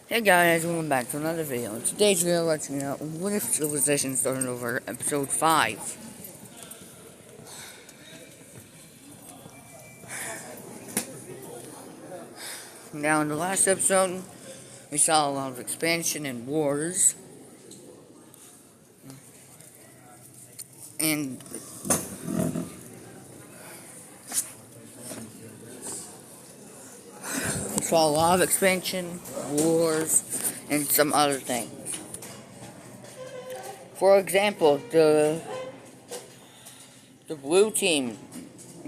Hey guys, welcome back to another video. Today's video lets you know what if Civilization started over episode 5. Now in the last episode, we saw a lot of expansion and wars. And we saw a lot of expansion, wars, and some other things. For example, the blue team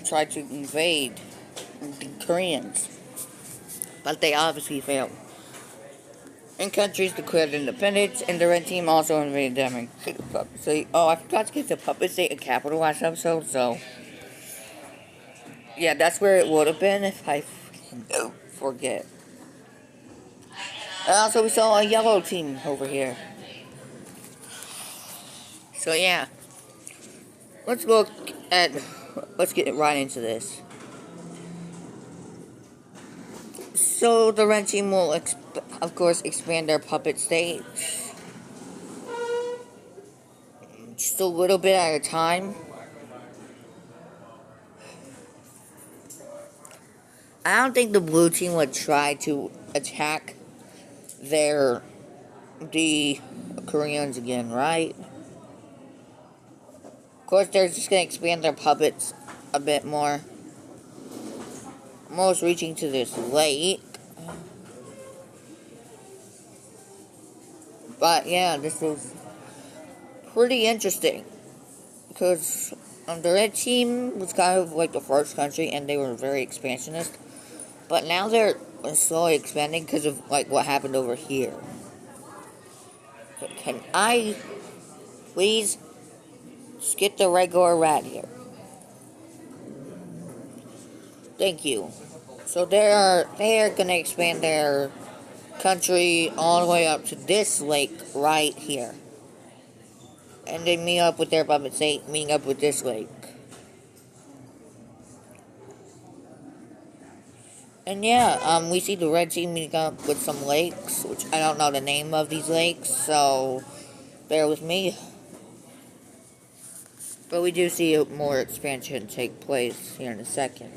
tried to invade the Koreans, but they obviously failed. In countries declared independence, and the red team also invaded them and took the puppet state. Oh, I forgot to give the puppet state a capital last episode, so yeah, that's where it would have been if I forget. And also, we saw a yellow team over here. So yeah, let's get right into this. So the red team will, of course, expand their puppet states just a little bit at a time. I don't think the blue team would try to attack the Koreans again, right? Of course, they're just gonna expand their puppets a bit more. Almost reaching to this lake. But yeah, this is pretty interesting. Because the red team was kind of like the first country and they were very expansionist. But now they're slowly expanding because of like what happened over here. Can I please just get the regular rat here? Thank you. So they're gonna expand their country all the way up to this lake right here. And they meet up with their puppet state, meeting up with this lake. And yeah, we see the red team meeting up with some lakes, which I don't know the name of these lakes, so bear with me. But we do see more expansion take place here in a second.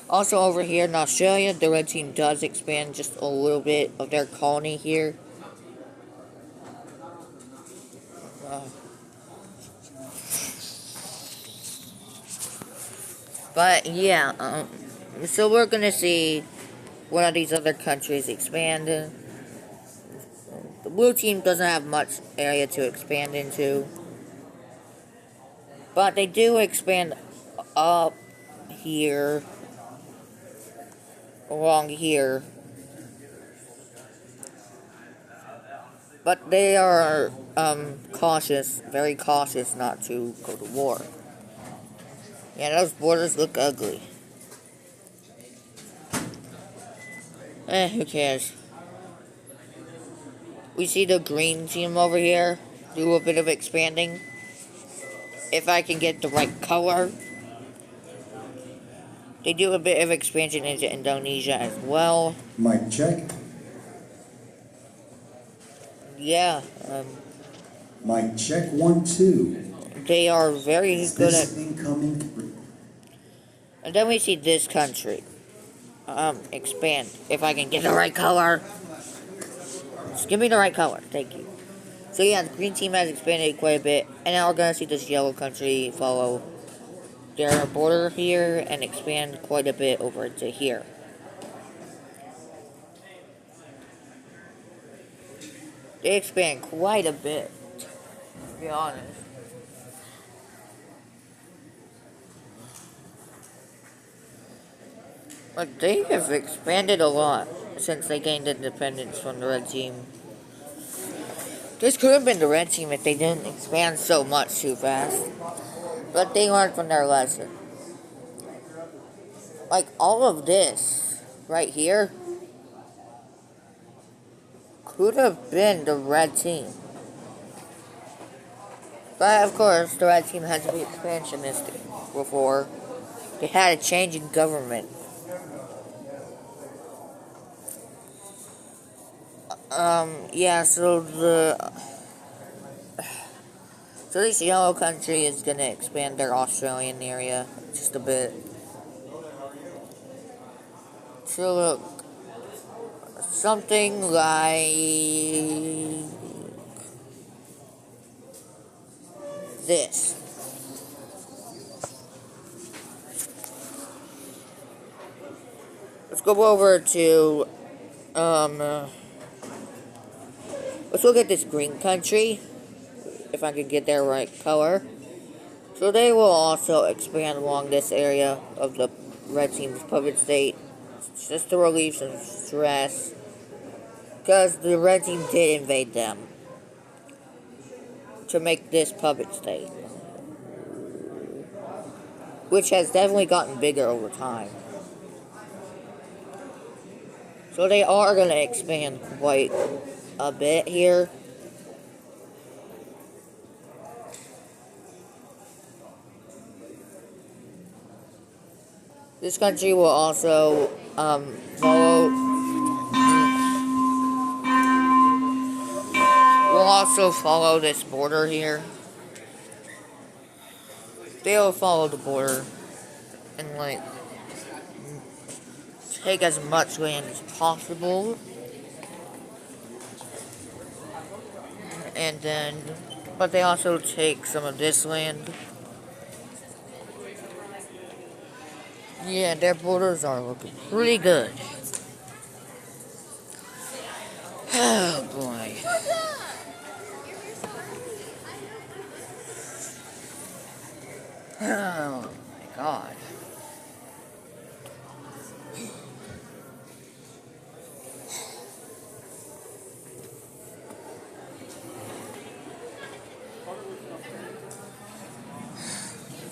Also over here in Australia, the red team does expand just a little bit of their colony here. But yeah, so we're gonna see one of these other countries expand. The blue team doesn't have much area to expand into. But they do expand up here, along here. But they are cautious, very cautious not to go to war. Yeah, those borders look ugly. Who cares? We see the green team over here do a bit of expanding. If I can get the right color. They do a bit of expansion into Indonesia as well. Mic check. Yeah. Mic check 1 2. They are very good at. Incoming. And then we see this country expand. If I can get the right color. Just give me the right color. Thank you. So yeah, the green team has expanded quite a bit. And now we're going to see this yellow country follow their border here and expand quite a bit over to here. They expand quite a bit, to be honest. But they have expanded a lot since they gained independence from the red team. This could have been the red team if they didn't expand so much too fast. But they learned from their lesson. Like all of this right here could have been the red team. But of course, the red team had to be expansionistic before they had a change in government. Yeah, so this yellow country is gonna expand their Australian area just a bit. So look, something like this. Let's go over to, let's look at this green country, if I can get their right color. So they will also expand along this area of the red team's puppet state, just to relieve some stress, because the red team did invade them to make this puppet state, which has definitely gotten bigger over time. So they are going to expand quite a bit here. This country will also follow this border here. They'll follow the border and like take as much land as possible, and then, but they also take some of this land. Yeah, their borders are looking pretty good. Oh boy. Oh my god.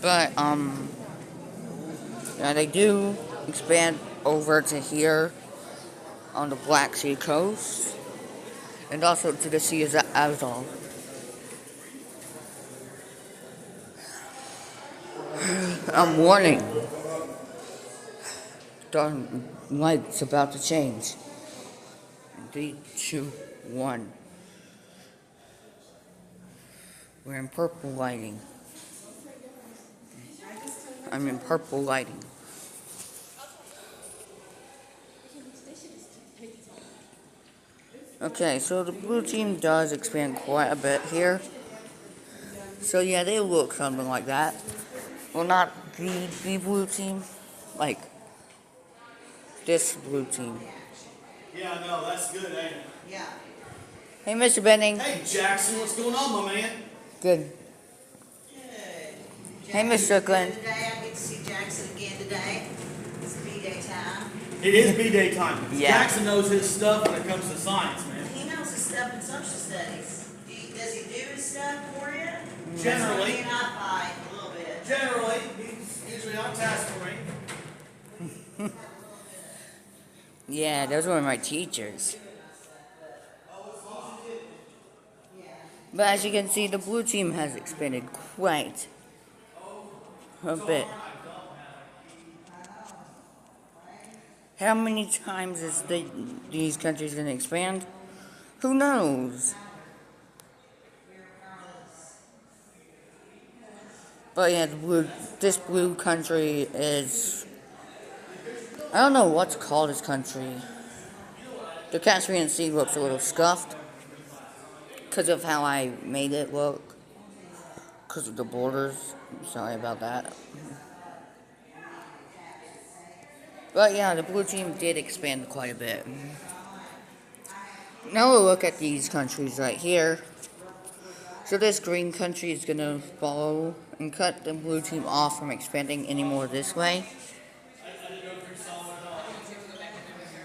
But, yeah, they do expand over to here on the Black Sea coast and also to the Sea of Azov. Warning. The light's about to change. 3, 2, 1. We're in purple lighting. I'm in purple lighting. Okay, so the blue team does expand quite a bit here. So yeah, they look something like that. Well, not the blue team, like this blue team. Yeah, no, that's good, ain't it? Yeah. Hey, Mr. Benning. Hey, Jackson, what's going on, my man? Good. Hey, Miss Strickland. Today, I get to see Jackson again today. It's B-Day time. It is B-Day time. Yeah. Jackson knows his stuff when it comes to science, man. He knows his stuff in social studies. Does he do his stuff for you? Generally. He and I fight a little bit. Generally, he's usually on task for me. Yeah, those were my teachers. But as you can see, the blue team has expanded quite a bit. How many times is these countries going to expand? Who knows? But yeah, this blue country is... I don't know what's called this country. The Caspian Sea looks a little scuffed because of how I made it look. Because of the borders. Sorry about that. But yeah, the blue team did expand quite a bit. Now we'll look at these countries right here. So this green country is going to follow and cut the blue team off from expanding anymore this way.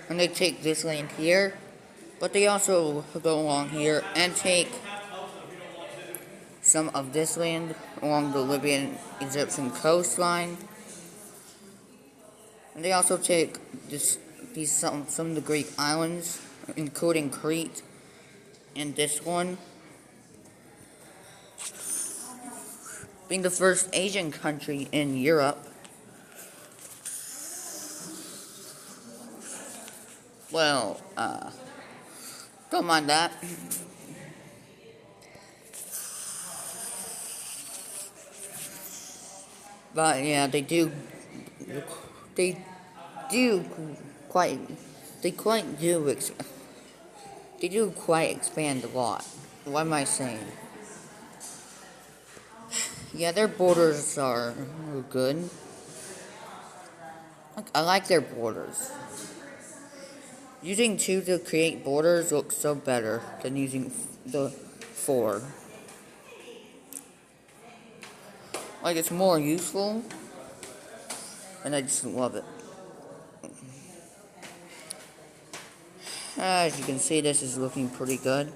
And they take this land here, but they also go along here and take some of this land along the Libyan-Egyptian coastline. And they also take some of the Greek islands, including Crete and this one. being the first Asian country in Europe. Well, don't mind that. But yeah, they do quite, they do quite expand a lot. What am I saying? Yeah, their borders are good. I like their borders. Using 2 to create borders looks so better than using the 4. Like, it's more useful, and I just love it. As you can see, this is looking pretty good.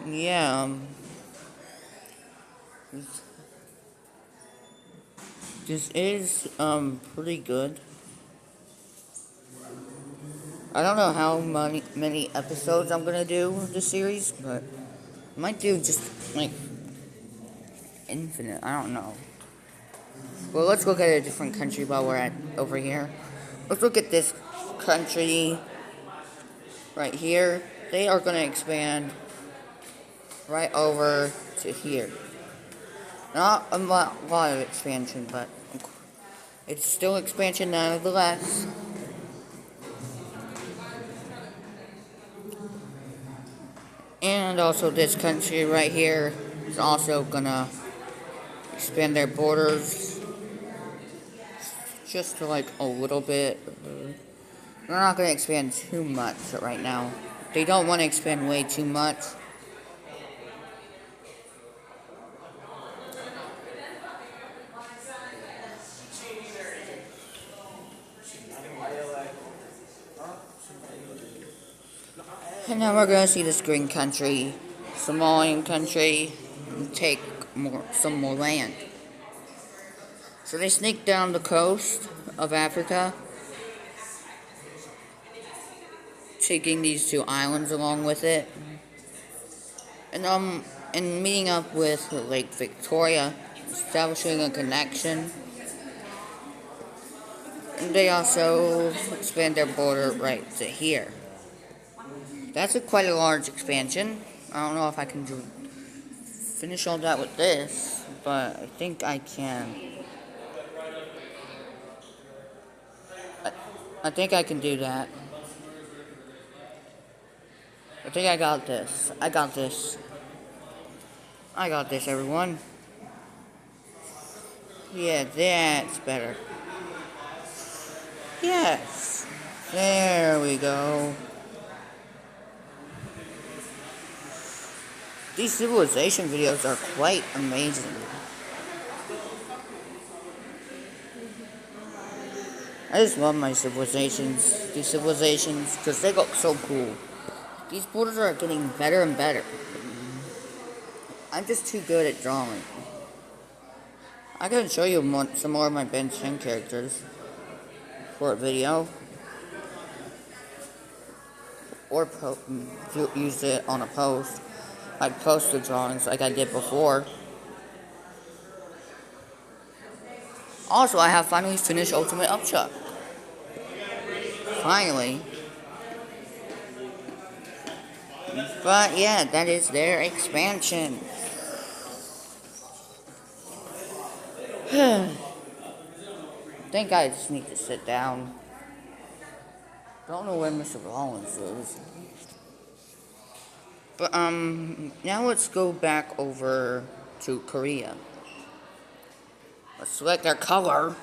Yeah, this is, pretty good. I don't know how many episodes I'm gonna do of this series, but I might do just, like, infinite, I don't know. Well, let's look at a different country while we're over here. Let's look at this country right here. They are gonna expand right over to here. Not a lot of expansion, but it's still expansion nonetheless. And also this country right here is also gonna expand their borders just to like a little bit. They're not gonna expand too much right now. They don't want to expand way too much. And now we're gonna see this green country, Somalian country, take some more land. So they sneak down the coast of Africa, taking these 2 islands along with it, and meeting up with Lake Victoria, establishing a connection. And they also expand their border right to here. That's quite a large expansion. I don't know if I can finish all that with this, but I think I can. I think I can do that. I think I got this. I got this, everyone. Yeah, that's better. Yes. There we go. These civilization videos are quite amazing. I just love my civilizations, these civilizations, because they look so cool. These borders are getting better and better. I'm just too good at drawing. I can show you some more of my Ben 10 characters for a video. Or use it on a post. I'd post the drawings like I did before. Also, I have finally finished Ultimate Upchuck. Finally. But yeah, that is their expansion. I think I just need to sit down. Don't know where Mr. Rollins is. But, now let's go back over to Korea. Let's select our color.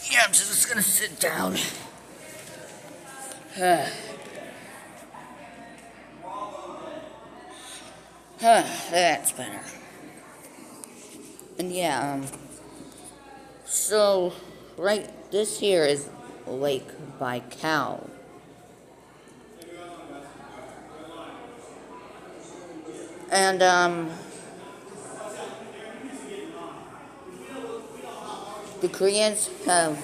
Yeah, I'm just gonna sit down. That's better. And yeah, so, this here is Lake Baikal. And, the Koreans have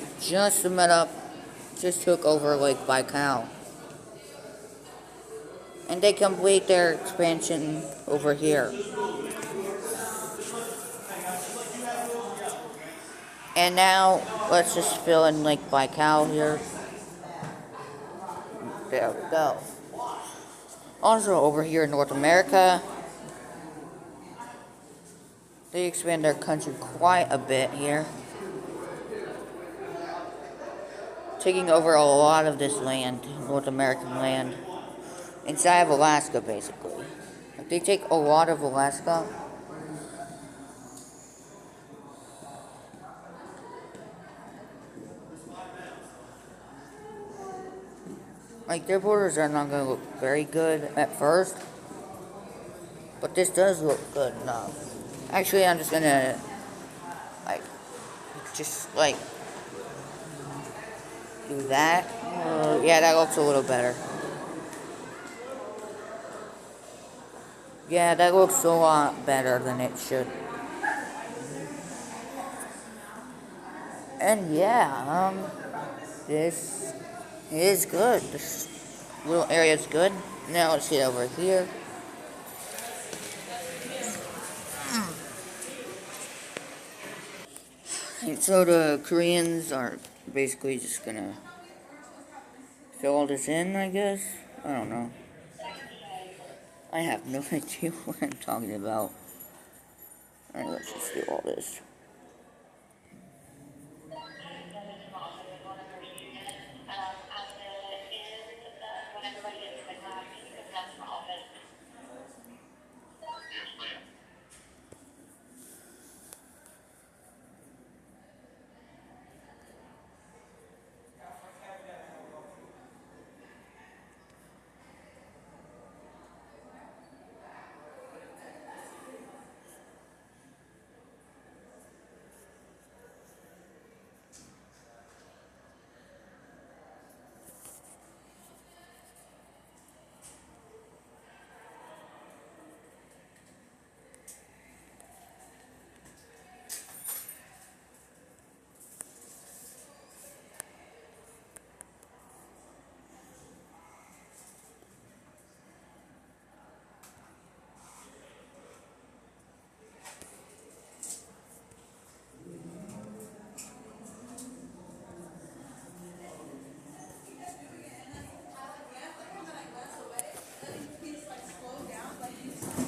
just took over Lake Baikal. And and they complete their expansion over here. And now, let's just fill in Lake Baikal here. There we go. Also, over here in North America, they expand their country quite a bit here, taking over a lot of this land, North American land, inside of Alaska, basically. Like, they take a lot of Alaska. Like, their borders are not going to look very good at first, but this does look good enough. Actually, I'm just going to, like, do that. Yeah, that looks a little better. Yeah, that looks a lot better than it should. And yeah, this is good. This little area is good. Now let's get over here. And so the Koreans are basically just gonna fill all this in, I guess. I don't know. I have no idea what I'm talking about. Alright, let's just do all this.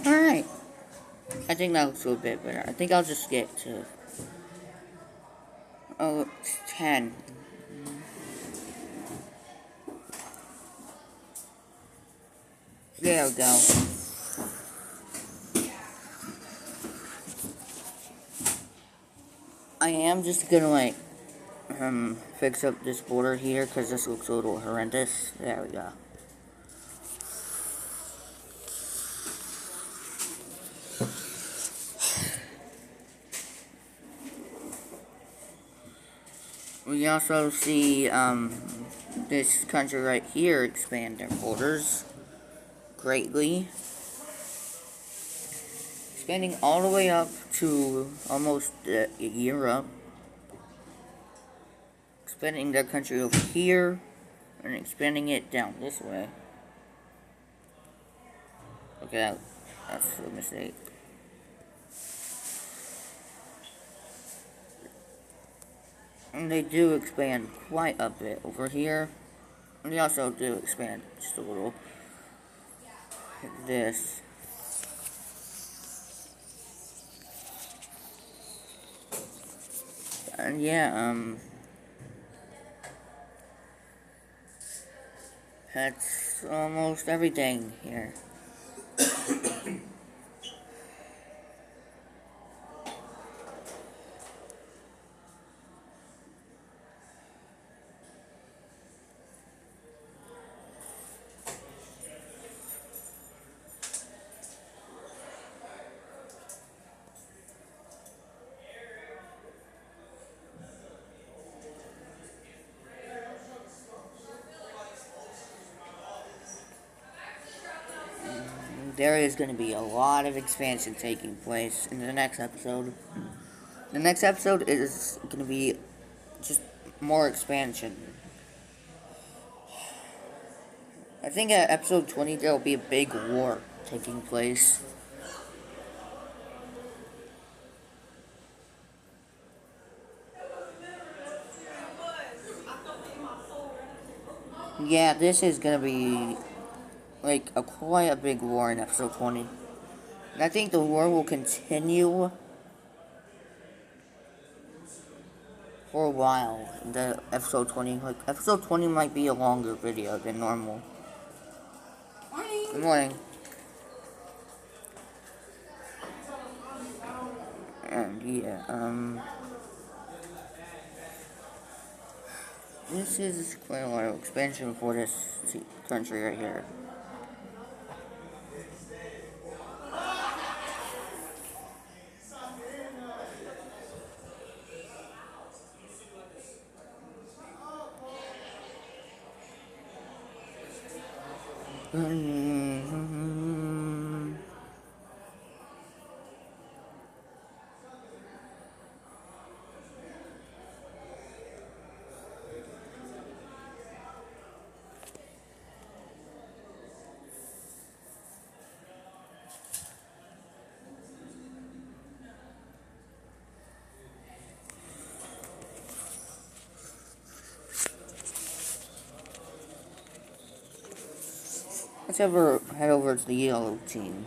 Alright. I think that looks a little bit better. I think I'll just get to 10. There we go. I am just gonna like fix up this border here because this looks a little horrendous. There we go. We also see this country right here expand their borders greatly, expanding all the way up to almost Europe, expanding their country over here and expanding it down this way. Okay, that's a mistake. And they do expand quite a bit over here. And they also do expand just a little. Like this. And yeah, that's almost everything here. There is going to be a lot of expansion taking place in the next episode. The next episode is going to be just more expansion. That's think at episode 20 there will be a big war taking place. Yeah, this is gonna be like quite a big war in episode 20. And I think the war will continue for a while. The episode 20, like episode 20 might be a longer video than normal. Morning. Good morning. And yeah, this is quite a lot of expansion for this country right here. Let's head over to the yellow team.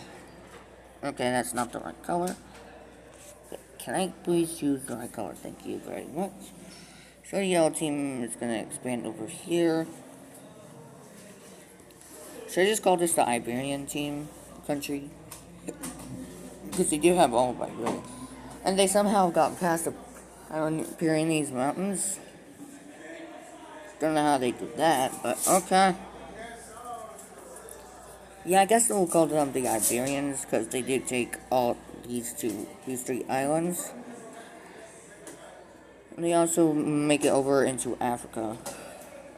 Okay, that's not the right color. Can I please choose the right color? Thank you very much. So the yellow team is going to expand over here. Should I just call this the Iberian team country? Because they do have all of Iberia. And they somehow got past the Pyrenees Mountains. Don't know how they did that, but okay. Yeah, I guess we'll call them the Iberians, because they did take all these three islands. And they also make it over into Africa,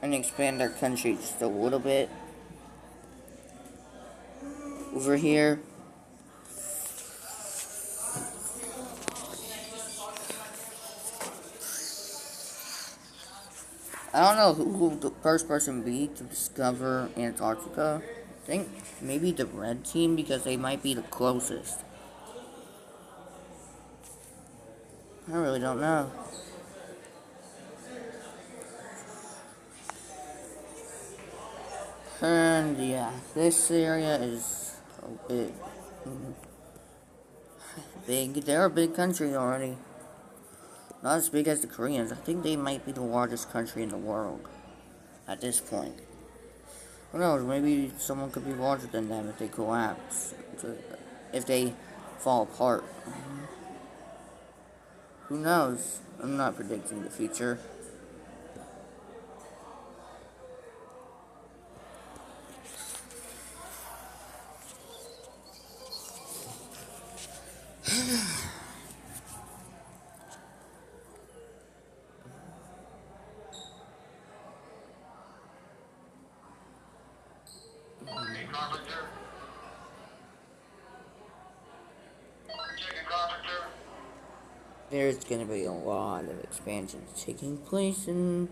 and expand their country just a little bit. Over here. I don't know who will the first person be to discover Antarctica. I think maybe the red team, because they might be the closest. I really don't know. And yeah, this area is a bit big. They're a big country already. Not as big as the Koreans. I think they might be the largest country in the world at this point. Who knows, maybe someone could be larger than them if they collapse. If they fall apart. Who knows? I'm not predicting the future. There's gonna be a lot of expansions taking place in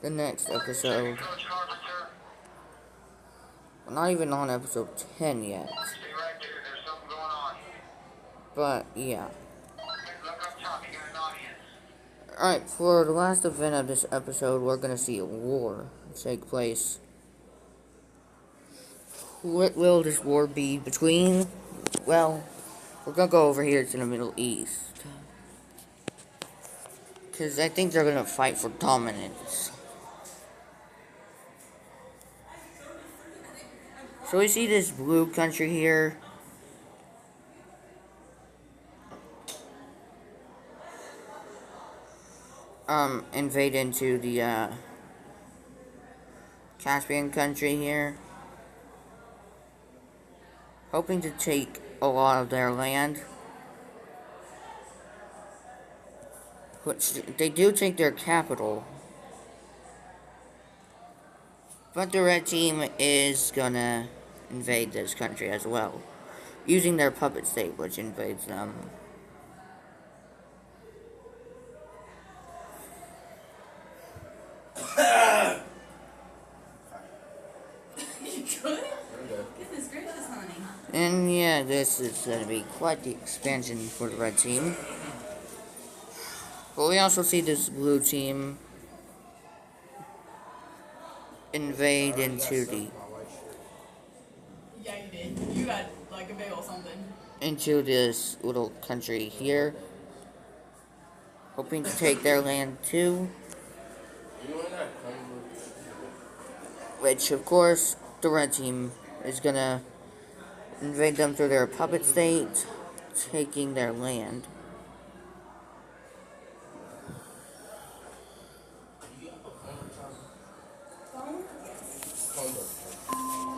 the next episode. We're not even on episode 10 yet. But, yeah. Alright, for the last event of this episode, we're gonna see a war take place. What will this war be between? Well, we're gonna go over here to the Middle East. Because I think they're gonna fight for dominance. So we see this blue country here. Invade into the, Caspian country here. Hoping to take a lot of their land. Which, they do take their capital. But the red team is gonna invade this country as well. Using their puppet state, which invades them. And yeah, this is going to be quite the expansion for the red team. But we also see this blue team invade into Yeah, you did. You got like a big old something. this little country here, hoping to take their land too. Which, of course, the red team is gonna invade them through their puppet state, taking their land.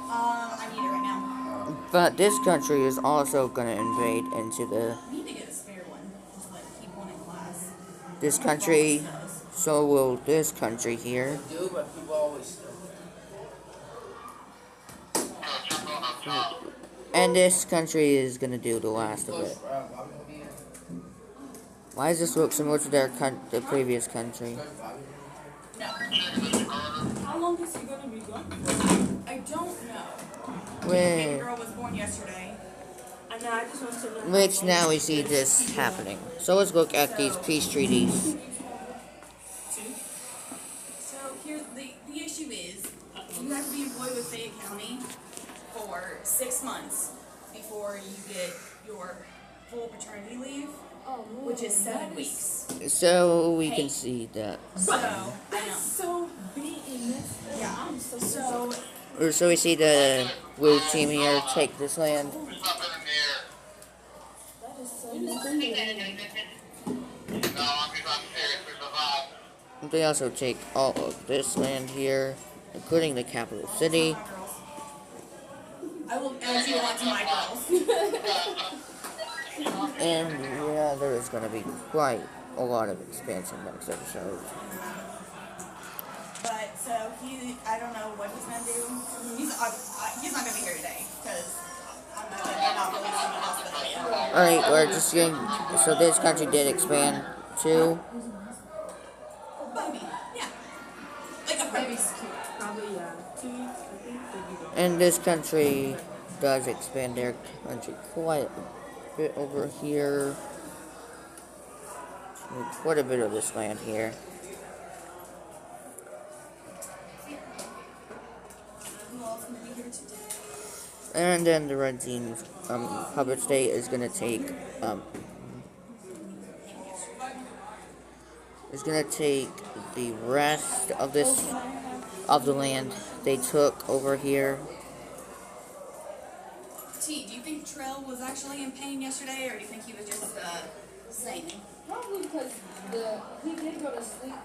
I need it right now. But this country is also gonna invade into I need to get a spare one. Just like keep one in class. this country. So will this country here. And this country is gonna do the last of it. Why does this look similar to the previous country? No. How long is he gonna be gone for? I don't know. Baby Which, girl was born yesterday. I know. I just want to know. which now we see this happening. So let's look at these peace treaties. So here's the issue is you have to be employed with Fayette County for 6 months before you get your full paternity leave, which is 7 weeks. So we can see that. So I know. So beaten. Yeah. I'm so So we see the blue team here take this land. that is so stupid. They also take all of this land here, including the capital city. I will add you on to my girls. And yeah, there is going to be quite a lot of expansion next episode. But so I don't know what he's gonna do. He's not gonna be here today because I'm not releasing the hospital yet. Alright, we're just getting. So this country did expand too. Baby, yeah, like a baby. Probably, yeah. 2 weeks, I think. They'll be And this country does expand their country quite a bit over here. Quite a bit of this land here. Who else gonna be here today? And then the red team's puppet state is gonna take the rest of the land they took over here. T, do you think Trell was actually in pain yesterday, or do you think he was just saying? Probably because he did go to sleep.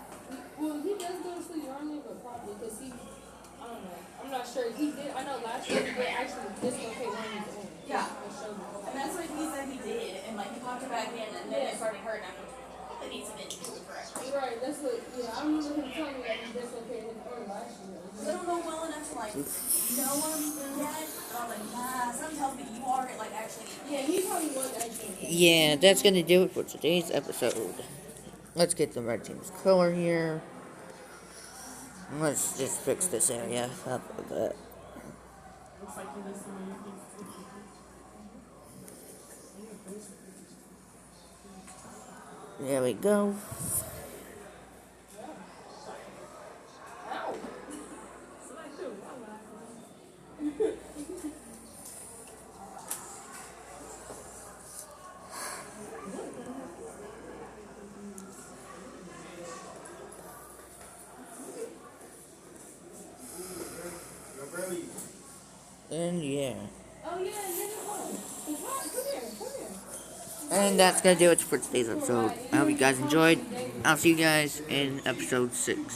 Well, he does go to sleep normally, but probably because I don't know. I'm not sure. He did. I know last year he did actually dislocate one of his own. Yeah. His shoulder. And that's what he said he did, and like he popped it back in, and then it started hurting. I'm like, it needs to be forever. Right. That's what. Yeah. I remember him telling me that he dislocated his arm last year. I don't know well enough to like know him yet. But I'm like, nah. Something tells me you are like actually. Yeah. He probably was actually. Yeah, that's gonna do it for today's episode. Let's get the red team's color here. Let's just fix this area up a bit. Looks like he listened. There we go. Ow. Somebody threw a ball at me. And yeah. Oh yeah, come here. And that's gonna do it for today's episode. I hope you guys enjoyed. I'll see you guys in episode 6.